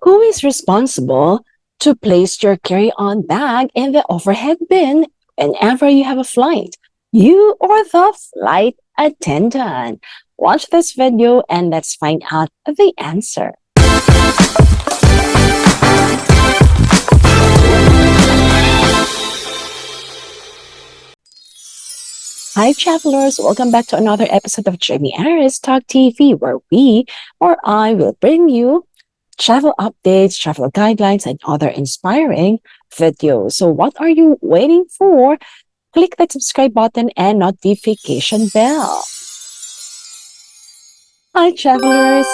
Who is responsible to place your carry-on bag in the overhead bin whenever you have a flight? You or the flight attendant? Watch this video and let's find out the answer. Hi, travelers. Welcome back to another episode of Jamey Iris TALK TV, where I will bring you travel updates, travel guidelines, and other inspiring videos. So what are you waiting for? Click that subscribe button and notification bell. Hi, travelers.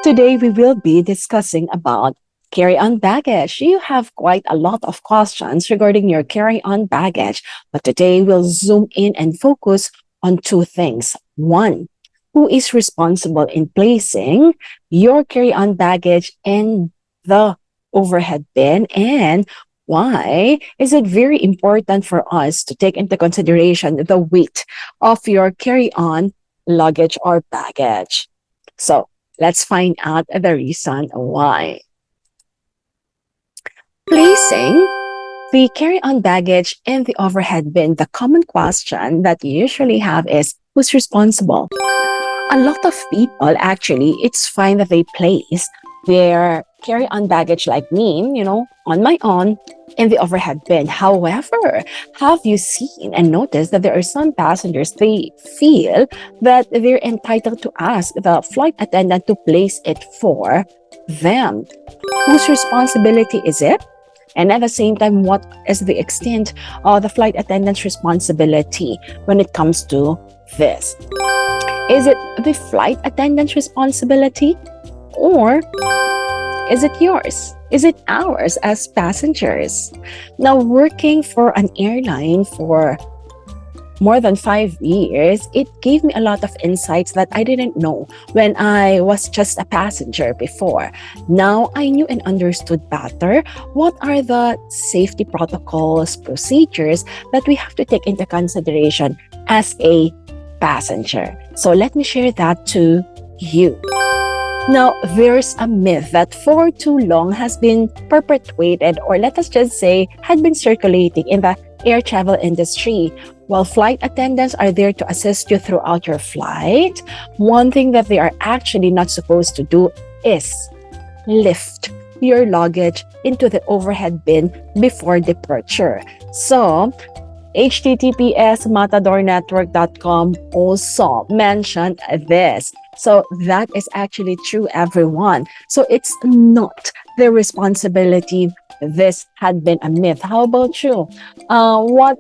Today we will be discussing about carry-on baggage. You have quite a lot of questions regarding your carry-on baggage, but today we'll zoom in and focus on two things. One, who is responsible in placing your carry-on baggage in the overhead bin, and why is it very important for us to take into consideration the weight of your carry-on luggage or baggage? So let's find out the reason why. Placing the carry-on baggage in the overhead bin, the common question that you usually have is, who's responsible? A lot of people, actually, it's fine that they place their carry-on baggage like me, on my own, in the overhead bin. However, have you seen and noticed that there are some passengers, they feel that they're entitled to ask the flight attendant to place it for them? Whose responsibility is it? And at the same time, what is the extent of the flight attendant's responsibility when it comes to this? Is it the flight attendant's responsibility, or is it yours? Is it ours as passengers? Now, working for an airline for more than 5 years, it gave me a lot of insights that I didn't know when I was just a passenger before. Now I knew and understood better what are the safety protocols, procedures that we have to take into consideration as a passenger. So let me share that to you. Now, there's a myth that for too long has been perpetuated, or let us just say, had been circulating in the air travel industry. While flight attendants are there to assist you throughout your flight, one thing that they are actually not supposed to do is lift your luggage into the overhead bin before departure. So, https://matadornetwork.com also mentioned this. So that is actually true, everyone. So it's not their responsibility. This had been a myth. How about you? What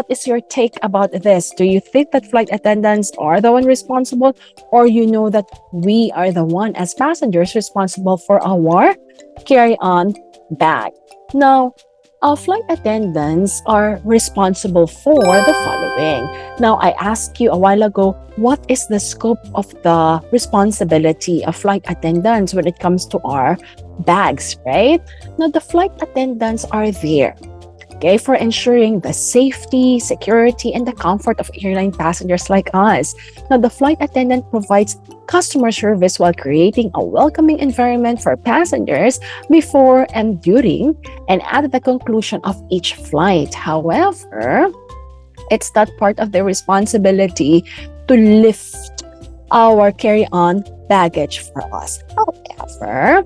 is your take about this? Do you think that flight attendants are the one responsible, or you know that we are the one as passengers responsible for our carry-on bag? Now, flight attendants are responsible for the following. Now, I asked you a while ago, what is the scope of the responsibility of flight attendants when it comes to our bags, right? Now, the flight attendants are there, okay, for ensuring the safety, security, and the comfort of airline passengers like us. Now, the flight attendant provides customer service while creating a welcoming environment for passengers before and during and at the conclusion of each flight. However, it's not part of their responsibility to lift our carry-on baggage for us. However,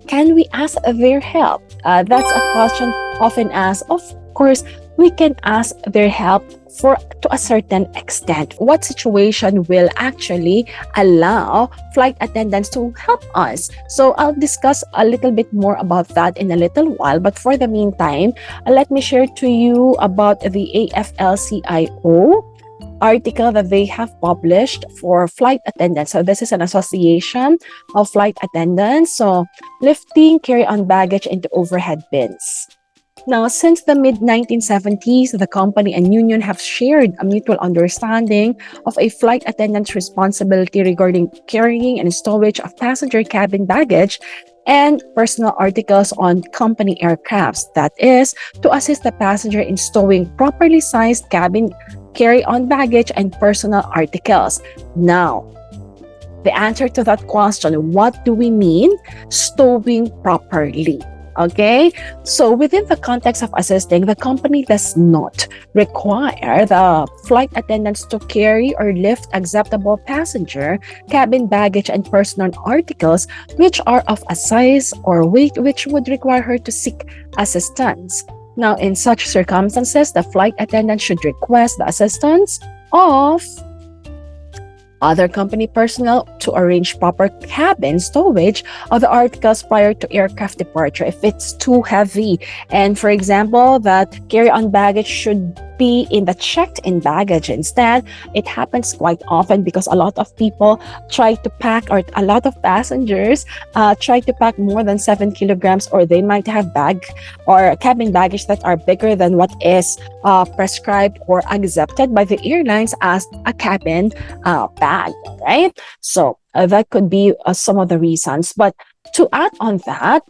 can we ask their help? That's a question often asked. Of course, we can ask their help to a certain extent. What situation will actually allow flight attendants to help us? So I'll discuss a little bit more about that in a little while. But for the meantime, let me share to you about the AFL-CIO article that they have published for flight attendants. So this is an association of flight attendants. So lifting carry-on baggage into overhead bins. Now, since the mid-1970s, the company and union have shared a mutual understanding of a flight attendant's responsibility regarding carrying and stowage of passenger cabin baggage and personal articles on company aircrafts. That is, to assist the passenger in stowing properly sized cabin carry-on baggage and personal articles. Now, The answer to that question, what do we mean stowing properly? Okay, so within the context of assisting, the company does not require the flight attendants to carry or lift acceptable passenger, cabin baggage, and personal articles which are of a size or weight which would require her to seek assistance. Now, in such circumstances, the flight attendant should request the assistance of other company personnel to arrange proper cabin stowage of the articles prior to aircraft departure if it's too heavy. And for example, that carry-on baggage should be in the checked-in baggage instead. It happens quite often because a lot of people try to pack, or a lot of passengers try to pack more than 7 kilograms, or they might have bag or cabin baggage that are bigger than what is prescribed or accepted by the airlines as a cabin bag, right? So that could be some of the reasons. But to add on that,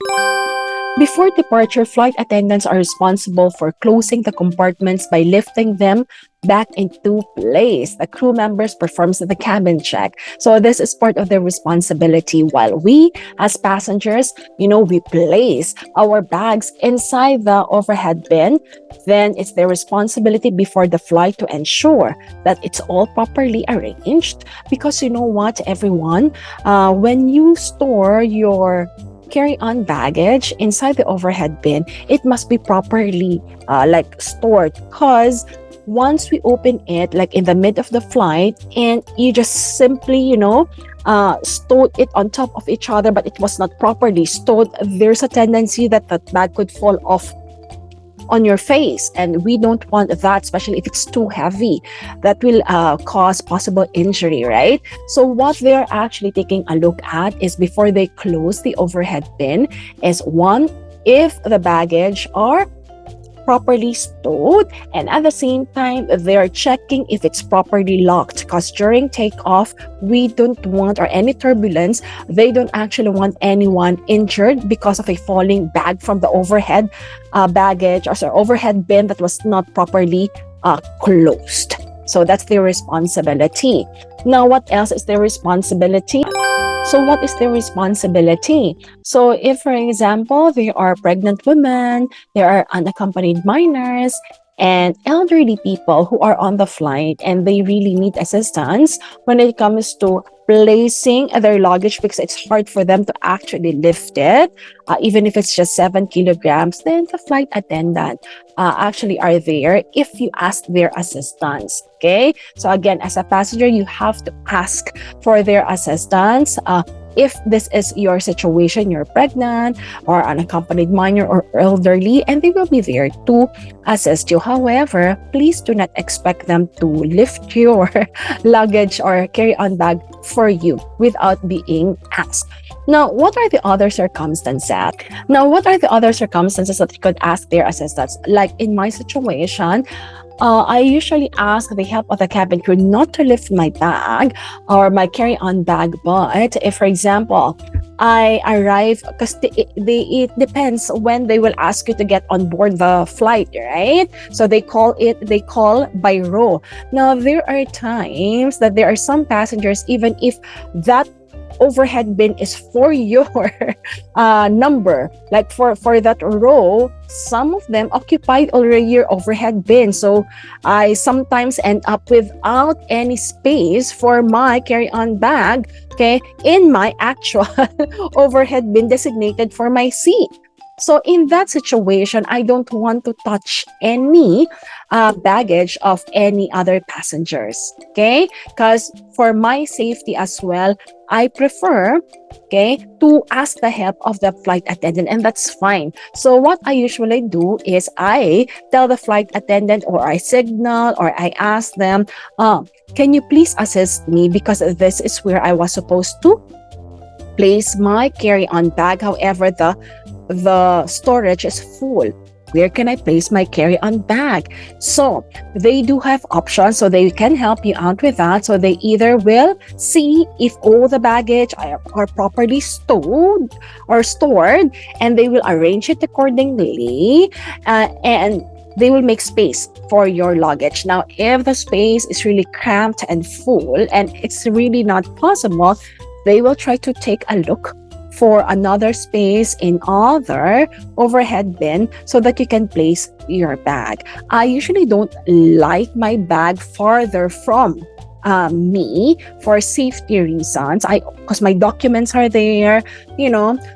before departure, flight attendants are responsible for closing the compartments by lifting them back into place. The crew members performs the cabin check. So this is part of their responsibility, while we as passengers, we place our bags inside the overhead bin. Then it's their responsibility before the flight to ensure that it's all properly arranged. Because you know what, everyone, when you store your carry-on baggage inside the overhead bin, it must be properly stored, because once we open it like in the mid of the flight and you just simply stored it on top of each other, but it was not properly stored, there's a tendency that that bag could fall off on your face, and we don't want that, especially if it's too heavy. That will cause possible injury, right? So what they're actually taking a look at is, before they close the overhead bin, is one, if the baggage are properly stowed, and at the same time they're checking if it's properly locked, because during takeoff we don't want, or any turbulence, they don't actually want anyone injured because of a falling bag from the overhead baggage, or overhead bin that was not properly closed. So that's their responsibility. Now, what else is their responsibility? So what is their responsibility? So if, for example, there are pregnant women, there are unaccompanied minors, and elderly people who are on the flight and they really need assistance when it comes to placing their luggage, because it's hard for them to actually lift it, even if it's just 7 kilograms, then the flight attendant actually are there if you ask their assistance. Okay, so again, as a passenger, you have to ask for their assistance. If this is your situation, you're pregnant or unaccompanied minor or elderly, and they will be there to assist you. However, please do not expect them to lift your luggage or carry-on bag for you without being asked. Now, what are the other circumstances? That you could ask their assistance? Like in my situation, I usually ask the help of the cabin crew not to lift my bag or my carry-on bag, but if, for example, I arrive, because it depends when they will ask you to get on board the flight, right? So they call by row. Now, there are times that there are some passengers, even if that overhead bin is for your number, like for that row, some of them occupied already your overhead bin. So I sometimes end up without any space for my carry-on bag, okay, in my actual overhead bin designated for my seat. So in that situation, I don't want to touch any baggage of any other passengers, okay? Because for my safety as well, I prefer, okay, to ask the help of the flight attendant, and that's fine. So what I usually do is I tell the flight attendant, or I signal, or I ask them, can you please assist me, because this is where I was supposed to place my carry-on bag. However, the storage is full. Where can I place my carry-on bag? So they do have options, so they can help you out with that. So they either will see if all the baggage are properly stored, and they will arrange it accordingly, and they will make space for your luggage. Now, if the space is really cramped and full and it's really not possible, they will try to take a look for another space in other overhead bin so that you can place your bag. I usually don't like my bag farther from me for safety reasons. Because my documents are there,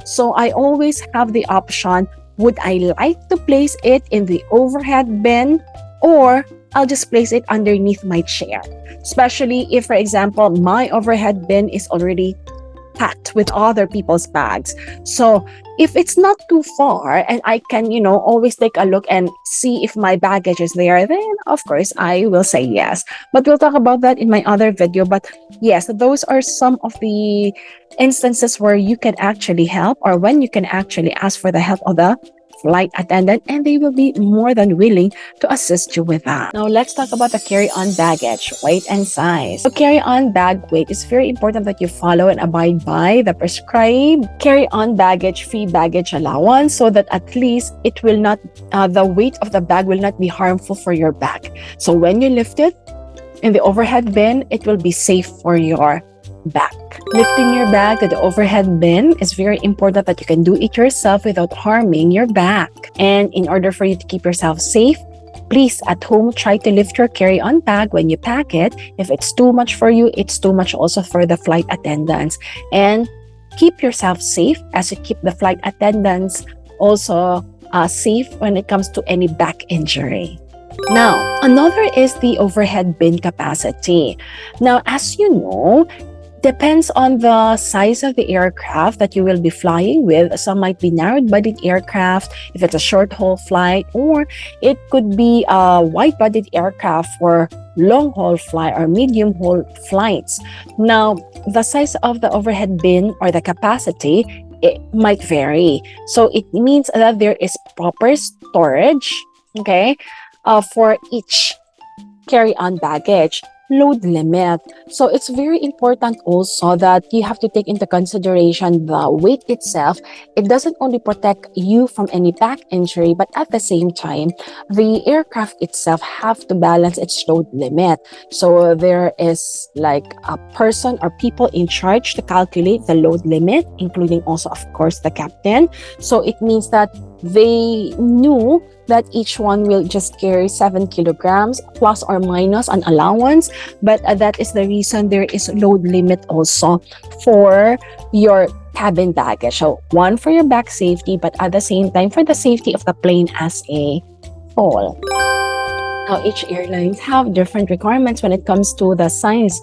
so I always have the option. Would I like to place it in the overhead bin, or I'll just place it underneath my chair? Especially if, for example, my overhead bin is already packed with other people's bags. So if it's not too far and I can, always take a look and see if my baggage is there, then of course I will say yes. But we'll talk about that in my other video. But yes, those are some of the instances where you can actually help, or when you can actually ask for the help of the flight attendant, and they will be more than willing to assist you with that. Now, let's talk about the carry-on baggage, weight and size. So, carry-on bag weight is very important that you follow and abide by the prescribed carry-on baggage free baggage allowance, so that at least it will not, the weight of the bag will not be harmful for your bag. So, when you lift it in the overhead bin, it will be safe for your back. Lifting your bag to the overhead bin is very important that you can do it yourself without harming your back. And in order for you to keep yourself safe, please at home try to lift your carry-on bag when you pack it. If it's too much for you, it's too much also for the flight attendants. And keep yourself safe as you keep the flight attendants also safe when it comes to any back injury. Now, another is the overhead bin capacity. Now, as you know, depends on the size of the aircraft that you will be flying with. Some might be narrow-bodied aircraft if it's a short-haul flight, or it could be a wide-bodied aircraft for long-haul flight or medium-haul flights. Now, the size of the overhead bin or the capacity, it might vary. So it means that there is proper storage, okay, for each carry-on baggage. Load limit. So it's very important also that you have to take into consideration the weight itself. It doesn't only protect you from any back injury, but at the same time, the aircraft itself have to balance its load limit. So there is like a person or people in charge to calculate the load limit, including also, of course, the captain. So it means that they knew that each one will just carry 7 kilograms plus or minus an allowance, but that is the reason there is load limit also for your cabin baggage. So one for your back safety, but at the same time for the safety of the plane as a whole. Now, each airlines have different requirements when it comes to the size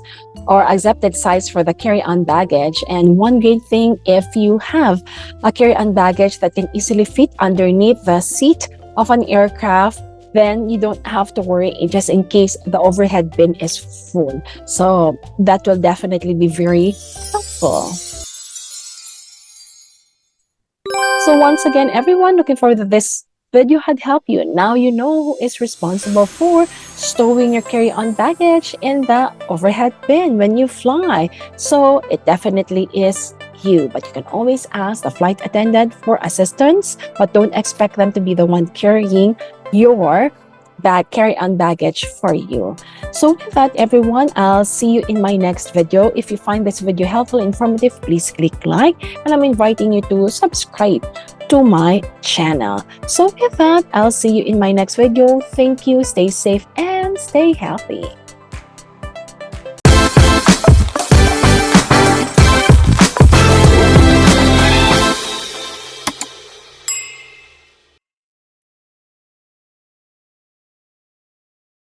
or accepted size for the carry-on baggage. And one great thing, if you have a carry-on baggage that can easily fit underneath the seat of an aircraft, then you don't have to worry just in case the overhead bin is full. So that will definitely be very helpful. So once again, everyone, looking forward to this video had helped you. Now you know who is responsible for stowing your carry-on baggage in the overhead bin when you fly. So it definitely is you, but you can always ask the flight attendant for assistance, but don't expect them to be the one carrying your carry-on baggage for you. So with that, everyone, I'll see you in my next video. If you find this video helpful, informative, please click like, and I'm inviting you to subscribe to my channel. So with that, I'll see you in my next video. Thank you, stay safe and stay healthy.